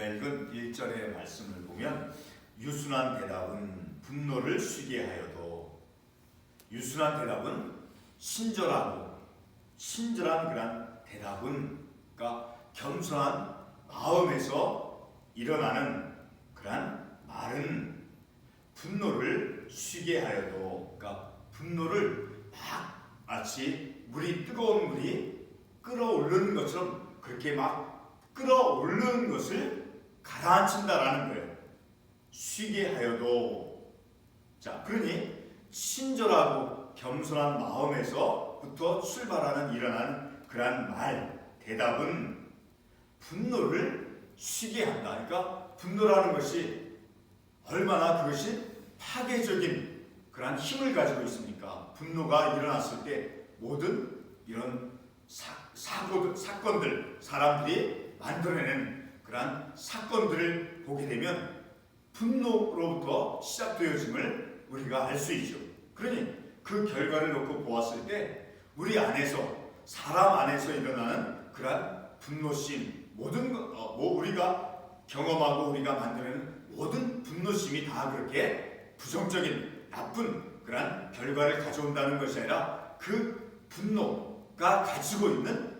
우리가 읽은 1절의 말씀을 보면 유순한 대답은 분노를 쉬게 하여도, 유순한 대답은 친절한 그런 대답은, 그러니까 겸손한 마음에서 일어나는 그런 말은 분노를 쉬게 하여도, 그러니까 분노를 막 마치 뜨거운 물이 끓어오르는 것처럼 그렇게 막 끓어오르는 것을 가라앉힌다라는 거예요. 쉬게 하여도. 자, 그러니 친절하고 겸손한 마음에서부터 출발하는 일어나는 그러한 말, 대답은 분노를 쉬게 한다. 그러니까 분노라는 것이 얼마나 그것이 파괴적인 그러한 힘을 가지고 있습니까? 분노가 일어났을 때 모든 이런 사건들, 사람들이 만들어내는 그러한 사건들을 보게 되면 분노로부터 시작되어짐을 우리가 알 수 있죠. 그러니 그 결과를 놓고 보았을 때 우리 안에서, 사람 안에서 일어나는 그러한 분노심, 모든 우리가 경험하고 우리가 만드는 모든 분노심이 다 그렇게 부정적인 나쁜 그러한 결과를 가져온다는 것이 아니라 그 분노가 가지고 있는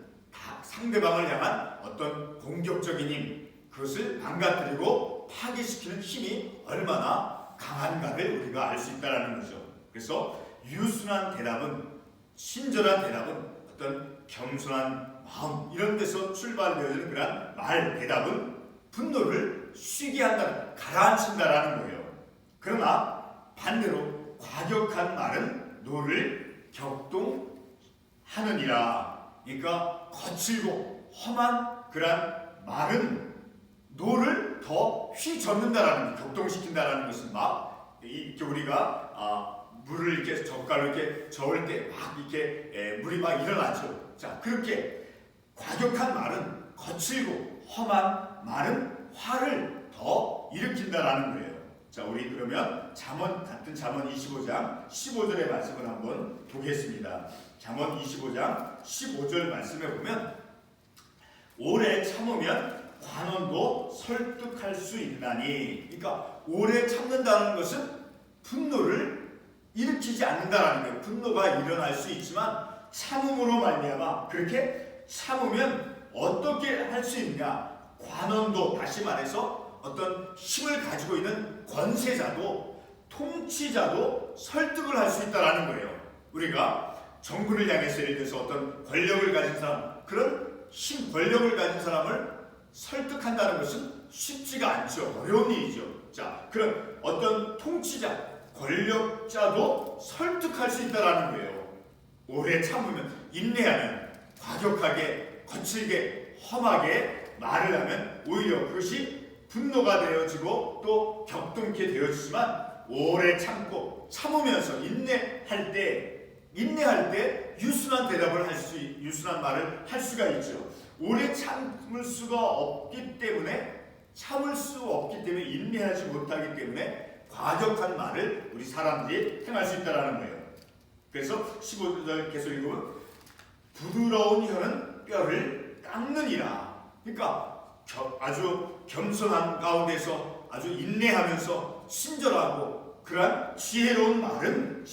상대방을 향한 어떤 공격적인 힘, 그것을 망가뜨리고 파괴시키는 힘이 얼마나 강한가를 우리가 알 수 있다는 거죠. 그래서 유순한 대답은, 친절한 대답은, 어떤 겸손한 마음, 이런 데서 출발되어지는 그런 말, 대답은 분노를 쉬게 한다, 가라앉힌다라는 거예요. 그러나 반대로 과격한 말은 노를 격동하느니라. 그러니까 거칠고 험한 그런 말은 노를 더 휘젓는다라는, 격동시킨다라는 것은 막 이렇게 우리가 물을 이렇게 젓갈로 이렇게 저을 때 막 이렇게 물이 막 일어나죠. 자, 그렇게 과격한 말은, 거칠고 험한 말은 화를 더 일으킨다라는 거예요. 자, 우리 그러면 같은 잠언 25장 15절의 말씀을 한번 보겠습니다. 잠언 25장 15절 말씀에 보면 오래 참으면 관원도 설득할 수 있나니, 그러니까 오래 참는다는 것은 분노를 일으키지 않는다라는 거예요. 분노가 일어날 수 있지만 참음으로 말미암아, 그렇게 참으면 어떻게 할 수 있느냐, 관원도, 다시 말해서 어떤 힘을 가지고 있는 권세자도, 통치자도 설득을 할 수 있다라는 거예요. 우리가 정부를 향해서, 예를 들어서 어떤 권력을 가진 사람, 그런 권력을 가진 사람을 설득한다는 것은 쉽지가 않죠. 어려운 일이죠. 자, 그런 어떤 통치자, 권력자도 설득할 수 있다라는 거예요. 오래 참으면, 인내하면, 과격하게, 거칠게, 험하게 말을 하면 오히려 그것이 분노가 되어지고 또 격동케 되어지지만, 오래 참으면서 인내할 때 유순한 대답을 유순한 말을 할 수가 있죠. 오래 참을 수 없기 때문에, 인내하지 못하기 때문에 과격한 말을 우리 사람들이 행할 수 있다는 거예요. 그래서 15절 계속 읽으면 부드러운 혀는 뼈를 깎느니라. 그러니까 아주 겸손한 가운데서 아주 인내하면서 친절하고 그러한 지혜로운 혀는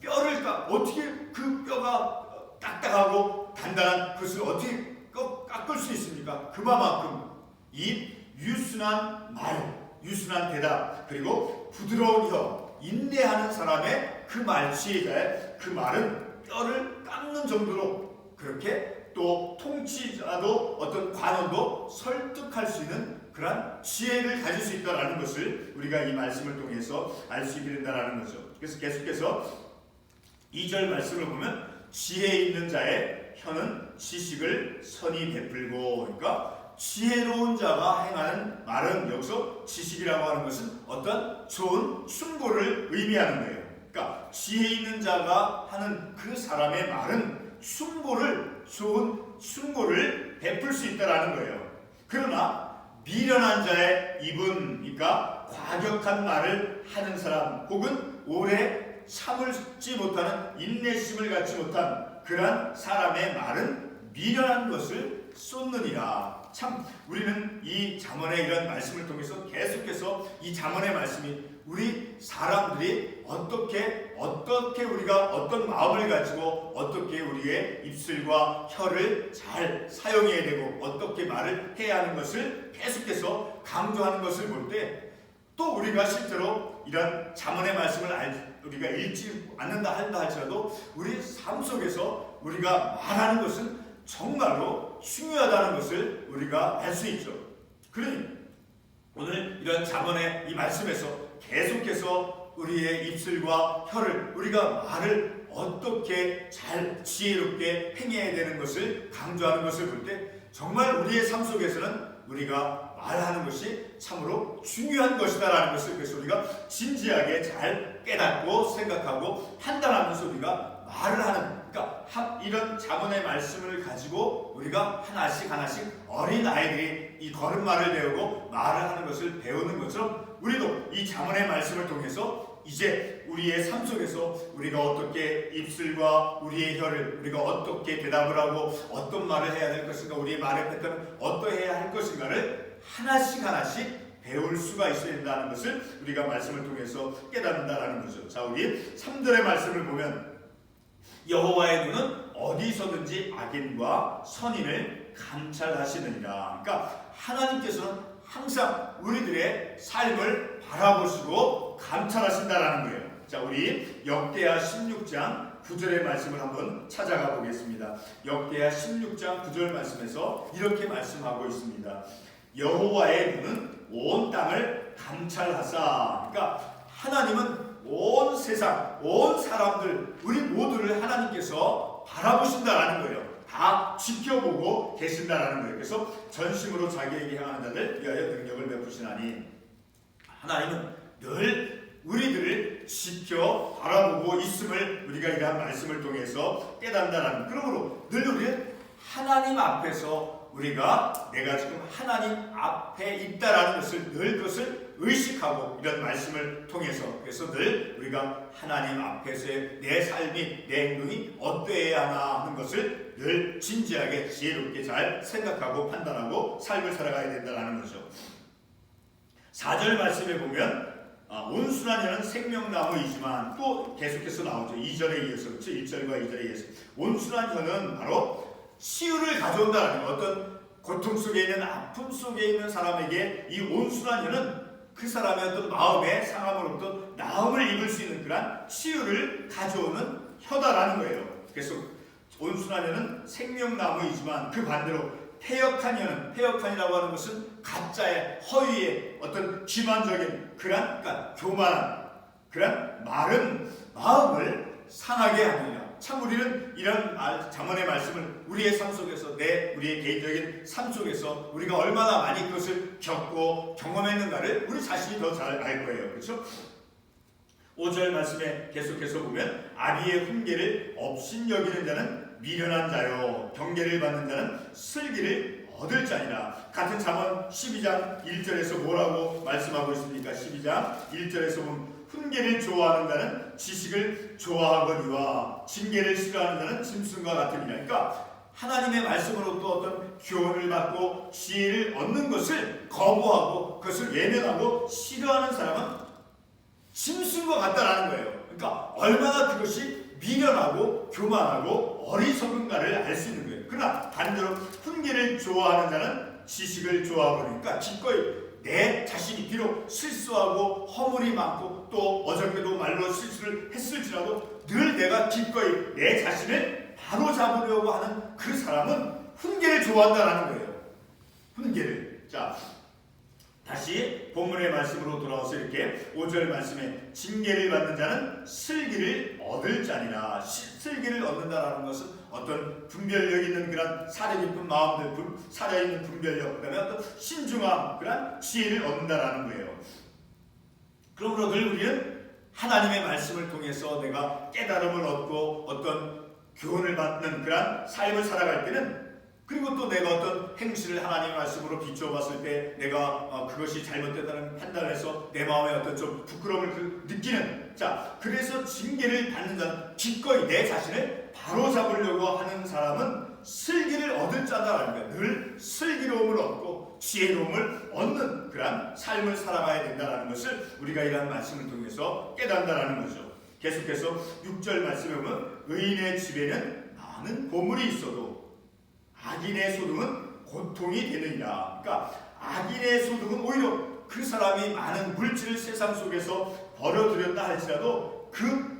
뼈를 어떻게 그 뼈가 딱딱하고 단단한 것을 어떻게 깎을 수 있습니까? 그만큼 이 유순한 말, 유순한 대답, 그리고 부드러운 혀, 인내하는 사람의 그 지혜자의 그 말은 뼈를 깎는 정도로, 그렇게 또 통치자도, 어떤 관원도 설득할 수 있는 그러한 지혜를 가질 수 있다는 것을 우리가 이 말씀을 통해서 알 수 있게 된다는 거죠. 그래서 계속해서 2절 말씀을 보면 지혜 있는 자의 혀는 지식을 선히 베풀고, 그러니까 지혜로운 자가 행하는 말은, 여기서 지식이라고 하는 것은 어떤 좋은 충고를 의미하는 거예요. 그러니까 지혜 있는 자가 하는 그 사람의 말은 좋은 충고를 베풀 수 있다라는 거예요. 그러나 미련한 자의 입은, 그러니까 과격한 말을 하는 사람, 혹은 오래 참을지 못하는 인내심을 갖지 못한 그러한 사람의 말은 미련한 것을 쏟느니라. 참 우리는 이 잠언의 이런 말씀을 통해서 계속해서 이 잠언의 말씀이 우리 사람들이 어떻게 우리가 어떤 마음을 가지고 어떻게 우리의 입술과 혀를 잘 사용해야 되고 어떻게 말을 해야 하는 것을 계속해서 강조하는 것을 볼 때 또 우리가 실제로 이런 잠언의 말씀을 우리가 읽지 않는다 한다 할지라도 우리 삶 속에서 우리가 말하는 것은 정말로 중요하다는 것을 우리가 알 수 있죠. 그러니 오늘 이런 잠언의 이 말씀에서 계속해서 우리의 입술과 혀를 우리가 말을 어떻게 잘 지혜롭게 행해야 되는 것을 강조하는 것을 볼 때 정말 우리의 삶 속에서는 우리가 말하는 것이 참으로 중요한 것이다라는 것을 그래서 우리가 진지하게 잘 깨닫고 생각하고 판단하면서 우리가 말을 하는 그러니까 이런 잠언의 말씀을 가지고 우리가 하나씩 어린 아이들이 이 걸음마를 배우고 말을 하는 것을 배우는 것처럼 우리도 이 잠언의 말씀을 통해서 이제 우리의 삶 속에서 우리가 어떻게 입술과 우리의 혀를 우리가 어떻게 대답을 하고 어떤 말을 해야 될 것인가 우리의 말의 패턴은 어떠해야 할 것인가를 하나씩 배울 수가 있어야 된다는 것을 우리가 말씀을 통해서 깨닫는다라는 거죠. 자, 우리 3절의 말씀을 보면 여호와의 눈은 어디서든지 악인과 선인을 감찰하시느니라. 그러니까 하나님께서는 항상 우리들의 삶을 바라보시고 감찰하신다라는 거예요. 자, 우리 역대하 16장 9절의 말씀을 한번 찾아가 보겠습니다. 역대하 16장 9절 말씀에서 이렇게 말씀하고 있습니다. 여호와의 눈은 온 땅을 감찰하사. 그러니까 하나님은 온 세상, 온 사람들, 우리 모두를 하나님께서 바라보신다라는 거예요. 다 지켜보고 계신다라는 거예요. 그래서 전심으로 자기에게 향하는 자들 위하여 능력을 베푸시나니 하나님은 늘 우리들을 지켜 바라보고 있음을 우리가 이러한 말씀을 통해서 깨닫는다라는 거예요. 그러므로 늘 우리는 하나님 앞에서 우리가 내가 지금 하나님 앞에 있다라는 것을 늘 그것을 의식하고 이런 말씀을 통해서 그래서 늘 우리가 하나님 앞에서의 내 삶이 내 행동이 어떠해야 하나 하는 것을 늘 진지하게 지혜롭게 잘 생각하고 판단하고 삶을 살아가야 된다는 거죠. 4절 말씀에 보면 온순한 혀는 생명나무이지만 또 계속해서 나오죠. 2절에 이어서 그렇죠. 1절과 2절에 이어서 온순한 혀는 바로 치유를 가져온다는 어떤 고통 속에 있는 아픔 속에 있는 사람에게 이 온순한 혀는 그 사람의 어떤 마음의 상함으로부터 나음을 입을 수 있는 그런 치유를 가져오는 혀다라는 거예요. 그래서 온순한 혀는 생명나무이지만 그 반대로 패역한 혀는 패역한이라고 하는 것은 가짜의 허위의 어떤 기만적인 그러니까 교만한 그런 마른 마음을 상하게 하느냐. 참 우리는 이런 잠언의 말씀을 우리의 삶 속에서 우리의 개인적인 삶 속에서 우리가 얼마나 많이 그것을 겪고 경험했는가를 우리 자신이 더 잘 알 거예요. 그렇죠? 5절 말씀에 계속해서 보면 아비의 훈계를 업신여기는 자는 미련한 자요 경계를 받는 자는 슬기를 얻을 자니라. 같은 잠언 12장 1절에서 뭐라고 말씀하고 있습니까? 12장 1절에서 보면 훈계를 좋아하는 자는 지식을 좋아하거니와 징계를 싫어하는 자는 짐승과 같으니라. 그러니까 하나님의 말씀으로 또 어떤 교훈을 받고 지혜를 얻는 것을 거부하고 그것을 외면하고 싫어하는 사람은 짐승과 같다라는 거예요. 그러니까 얼마나 그것이 미련하고 교만하고 어리석은가를 알 수 있는 거예요. 그러나 반대로 훈계를 좋아하는 자는 지식을 좋아하거니까 기꺼이 내 자신이 비록 실수하고 허물이 많고 또 어저께도 말로 실수를 했을지라도 늘 내가 기꺼이 내 자신을 바로잡으려고 하는 그 사람은 훈계를 좋아한다는 거예요. 훈계를. 자, 다시 본문의 말씀으로 돌아와서 이렇게 5절 말씀에 징계를 받는 자는 슬기를 얻을 자니라. 슬기를 얻는다라는 것은 어떤 분별력 있는 그런 사려 깊은 마음들, 사려 있는 분별력, 그다음에 어떤 신중함, 그런 지혜를 얻는다라는 거예요. 그러므로 늘 우리는 하나님의 말씀을 통해서 내가 깨달음을 얻고 어떤 교훈을 받는 그런 삶을 살아갈 때는 그리고 또 내가 어떤 행실을 하나님의 말씀으로 비춰봤을 때 내가 그것이 잘못됐다는 판단을 해서 내 마음에 어떤 좀 부끄러움을 느끼는 자 그래서 징계를 받는 자는 기꺼이 내 자신을 바로잡으려고 하는 사람은 슬기를 얻을 자다라는 거예요. 늘 슬기로움을 얻고 지혜로움을 얻는 그런 삶을 살아가야 된다는 것을 우리가 이러한 말씀을 통해서 깨닫는다는 거죠. 계속해서 6절 말씀에 보면 의인의 집에는 많은 보물이 있어도 악인의 소득은 고통이 되느니라. 그러니까 악인의 소득은 오히려 그 사람이 많은 물질을 세상 속에서 벌어들였다 할지라도 그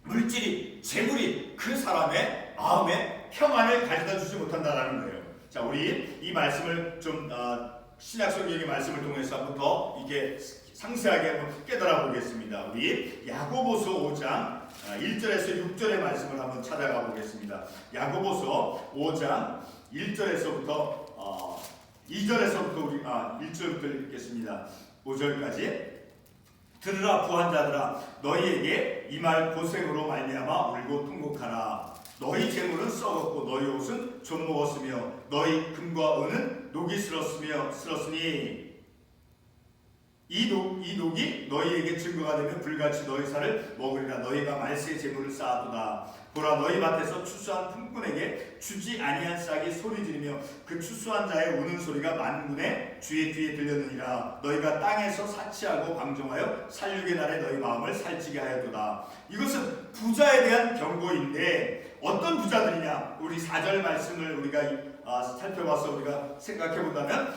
물질이, 재물이 그 사람의 마음에 평안을 가져다 주지 못한다라는 거예요. 자, 우리 이 말씀을 좀 신약성경의 말씀을 통해서 한번 더 이렇게 상세하게 한번 깨달아 보겠습니다. 우리 야고보서 5장 1절에서 6절의 말씀을 한번 찾아가 보겠습니다. 야고보서 5장 1절에서부터 2절에서부터 우리 1절부터 읽겠습니다. 5절까지. 들으라 부한 자들아, 너희에게 이 말 고생으로 말미암아 울고 통곡하라. 너희 재물은 썩었고 너희 옷은 좀 먹었으며 너희 금과 은은 녹이 슬었으니 이 녹이 너희에게 증거가 되면 불같이 너희 살을 먹으리라. 너희가 말세의 재물을 쌓았도다. 보라, 너희 밭에서 추수한 품꾼에게 주지 아니한 싹이 소리 지르며 그 추수한 자의 우는 소리가 만군의 주의 귀에 들렸느니라. 너희가 땅에서 사치하고 방종하여 살육의 날에 너희 마음을 살찌게 하였도다. 이것은 부자에 대한 경고인데 어떤 부자들이냐? 우리 4절 말씀을 우리가 살펴봐서 우리가 생각해 본다면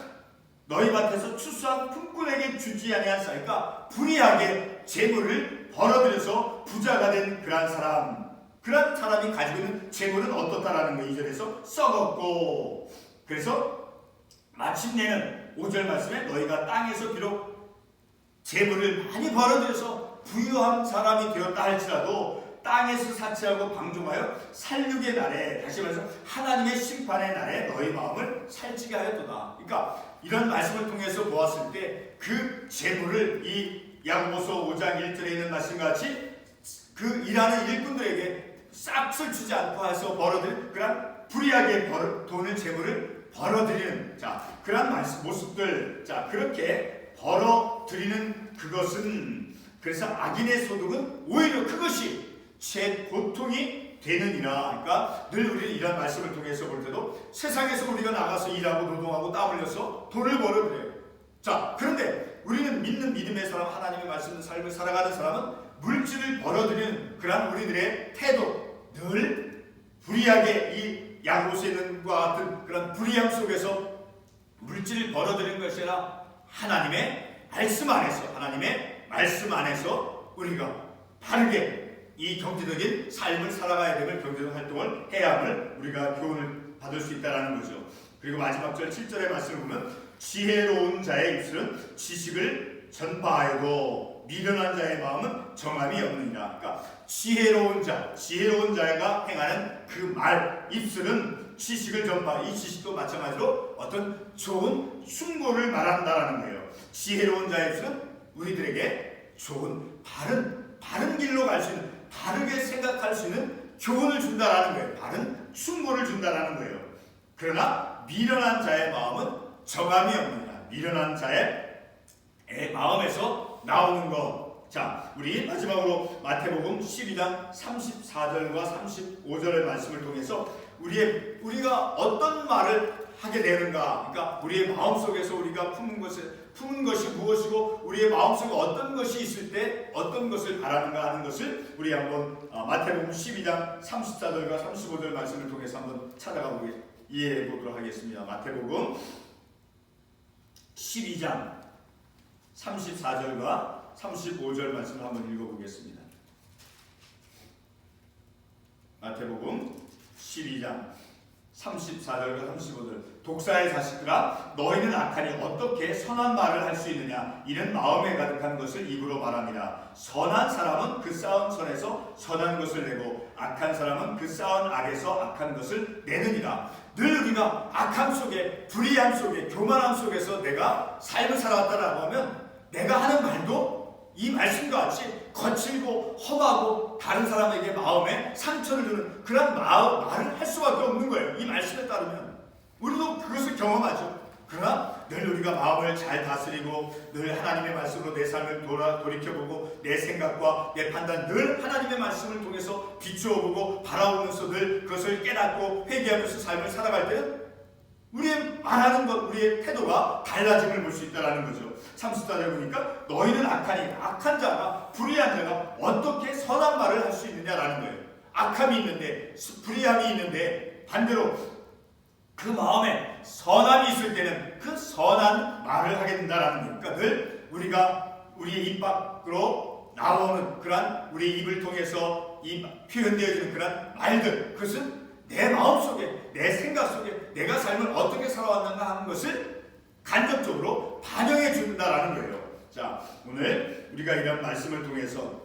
너희 밭에서 추수한 품꾼에게 주지 아니한 싹, 그러니까 불의하게 재물을 벌어들여서 부자가 된 그러한 사람이 가지고 있는 재물은 어떻다라는 거 2절에서 썩었고, 그래서 마침내는 5절 말씀에 너희가 땅에서 비록 재물을 많이 벌어들여서 부유한 사람이 되었다 할지라도 땅에서 사치하고 방종하여 살육의 날에, 다시 말해서 하나님의 심판의 날에 너희 마음을 살찌게 하였도다. 그러니까 이런 말씀을 통해서 보았을 때 그 재물을 이 야고보서 5장 1절에 있는 말씀과 같이 그 일하는 일꾼들에게 싹을 주지 않고 해서 벌어들인 그런 불의하게 돈을 재물을 벌어들이는 그런 모습들, 그렇게 벌어들이는 그것은, 그래서 악인의 소득은 오히려 그것이 제 고통이 되느니라. 그러니까 늘 우리는 이런 말씀을 통해서 볼 때도 세상에서 우리가 나가서 일하고 노동하고 땀 흘려서 돈을 벌어들여요. 그런데 우리는 믿는 믿음의 사람, 하나님의 말씀의 삶을 살아가는 사람은 물질을 벌어들이는 그런 우리들의 태도, 늘 불의하게 이 야고보서에 있는 것과 같은 그런 불의함 속에서 물질을 벌어들이는 것이 아니라 하나님의 말씀 안에서 우리가 바르게 이 경제적인 삶을 살아가야 되는 경제적 활동을 해야 함을 우리가 교훈을 받을 수 있다는 거죠. 그리고 마지막 절 7절의 말씀을 보면 지혜로운 자의 입술은 지식을 전파하여도 미련한 자의 마음은 정함이 없느니라. 그러니까 지혜로운 자가 행하는 그 말, 입술은 지식을 전파, 이 지식도 마찬가지로 어떤 좋은 충고를 말한다라는 거예요. 지혜로운 자의 입술은 우리들에게 좋은 바른 길로 갈 수 있는, 바르게 생각할 수 있는 교훈을 준다라는 거예요. 바른 충고를 준다라는 거예요. 그러나 미련한 자의 마음은 정함이 없느니라. 미련한 자의 마음에서 나오는 것. 우리 마지막으로 마태복음 12장 34절과 35절의 말씀을 통해서 우리가 어떤 말을 하게 되는가. 그러니까 우리의 마음속에서 우리가 품은 것이 무엇이고 우리의 마음속에 어떤 것이 있을 때 어떤 것을 바라는가 하는 것을 우리 한번 마태복음 12장 34절과 35절 말씀을 통해서 한번 찾아가 이해해 보도록 하겠습니다. 마태복음 12장 34절과 35절 말씀을 한번 읽어보겠습니다. 마태복음 12장 34절과 35절. 독사의 자식들아, 너희는 악하니 어떻게 선한 말을 할 수 있느냐? 이는 마음에 가득한 것을 입으로 말함이라. 선한 사람은 그 쌓은 선에서 선한 것을 내고 악한 사람은 그 쌓은 악에서 악한 것을 내느니라. 늘 우리가 악함 속에, 불의함 속에, 교만함 속에서 내가 삶을 살아왔다라고 하면 내가 하는 말도 이 말씀과 같이 거칠고 험하고 다른 사람에게 마음에 상처를 주는 그런 말을 할 수밖에 없는 거예요. 이 말씀에 따르면 우리도 그것을 경험하죠. 그러나 늘 우리가 마음을 잘 다스리고 늘 하나님의 말씀으로 내 삶을 돌이켜보고 내 생각과 내 판단 늘 하나님의 말씀을 통해서 비추어보고 바라보면서 늘 그것을 깨닫고 회개하면서 삶을 살아갈 때는 우리의 말하는 것, 우리의 태도가 달라짐을 볼 수 있다는 거죠. 34절 보니까 너희는 악하니 악한 자가 불의한 자가 어떻게 선한 말을 할 수 있느냐라는 거예요. 악함이 있는데 불의함이 있는데 반대로 그 마음에 선함이 있을 때는 그 선한 말을 하게 된다라는 거예요. 그러니까 늘 우리가 우리의 입 밖으로 나오는 그러한 우리 입을 통해서 표현되어지는 그러한 말들, 그것은 내 마음속에 내 생각 속에 내가 삶을 어떻게 살아왔는가 하는 것을 간접적으로 반영해 준다라는 거예요. 자, 오늘 우리가 이런 말씀을 통해서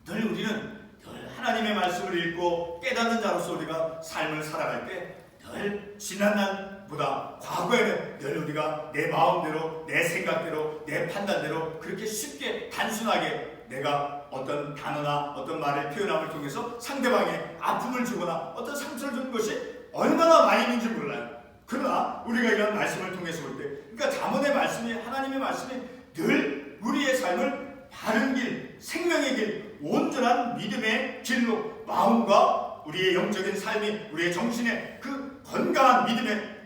늘 우리는 늘 하나님의 말씀을 읽고 깨닫는 자로서 우리가 삶을 살아갈 때 늘 지난날보다 과거에는 늘 우리가 내 마음대로 내 생각대로 내 판단대로 그렇게 쉽게 단순하게 내가 어떤 단어나 어떤 말을 표현함을 통해서 상대방에 아픔을 주거나 어떤 상처를 주는 것이 얼마나 많이 있는지 몰라요. 그러나 우리가 이런 말씀을 통해서 볼 때, 그러니까 잠언의 말씀이, 하나님의 말씀이 늘 우리의 삶을 바른 길, 생명의 길, 온전한 믿음의 길로 마음과 우리의 영적인 삶이 우리의 정신의 그 건강한 믿음의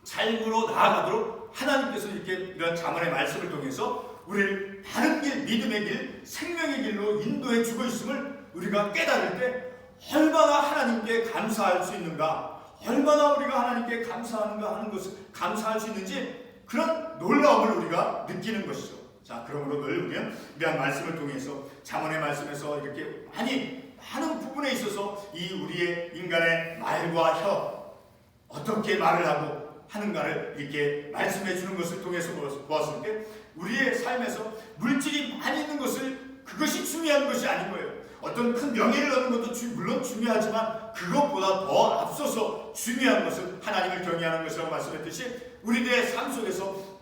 삶으로 나아가도록 하나님께서 이렇게 이런 잠언의 말씀을 통해서 우리를 바른 길, 믿음의 길, 생명의 길로 인도해 주고 있음을 우리가 깨달을 때 얼마나 하나님께 감사할 수 있는가, 얼마나 우리가 하나님께 감사하는가 하는 것을 감사할 수 있는지 그런 놀라움을 우리가 느끼는 것이죠. 자, 그러므로 늘 우리는 이러한 말씀을 통해서 잠언의 말씀에서 이렇게 많은 부분에 있어서 이 우리의 인간의 말과 혀 어떻게 말을 하고 하는가를 이렇게 말씀해 주는 것을 통해서 보았을 때 우리의 삶에서 물질이 많이 있는 것을 그것이 중요한 것이 아닌 거예요. 어떤 큰 명예를 얻는 것도 물론 중요하지만 그것보다 더 앞서서 중요한 것은 하나님을 경외하는 것이라고 말씀했듯이 우리들의 삶 속에서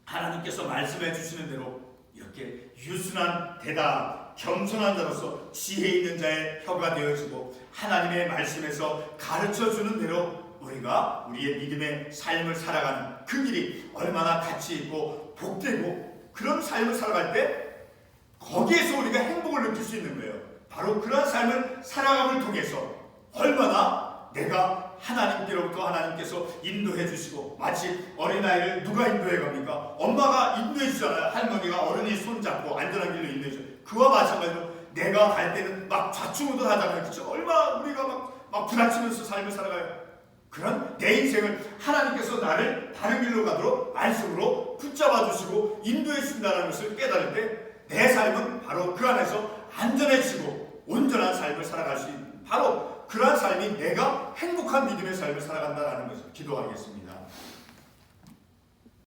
하나님께서 말씀해 주시는 대로 이렇게 유순한 대다 겸손한 자로서 지혜 있는 자의 혀가 되어지고 하나님의 말씀에서 가르쳐주는 대로 우리가 우리의 믿음의 삶을 살아가는 그 길이 얼마나 가치 있고 복되고 그런 삶을 살아갈 때 거기에서 우리가 행복을 느낄 수 있는 거예요. 바로 그런 삶을 살아감을 통해서 얼마나 내가 하나님께로부터 하나님께서 인도해 주시고, 마치 어린아이를 누가 인도해 갑니까? 엄마가 인도해 주잖아요. 할머니가 어른이 손잡고 안전한 길로 인도해 줘요. 그와 마찬가지로 내가 갈 때는 막 좌충우돌 하잖아요. 그렇죠? 얼마나 우리가 막 부딪히면서 삶을 살아가요. 그런 내 인생을 하나님께서 나를 다른 길로 가도록 말씀으로 붙잡아 주시고 인도해 주신다는 것을 깨달을 때 내 삶은 바로 그 안에서 안전해지고 온전한 삶을 살아갈 수 있는, 바로 그러한 삶이 내가 행복한 믿음의 삶을 살아간다는 것을 기도하겠습니다.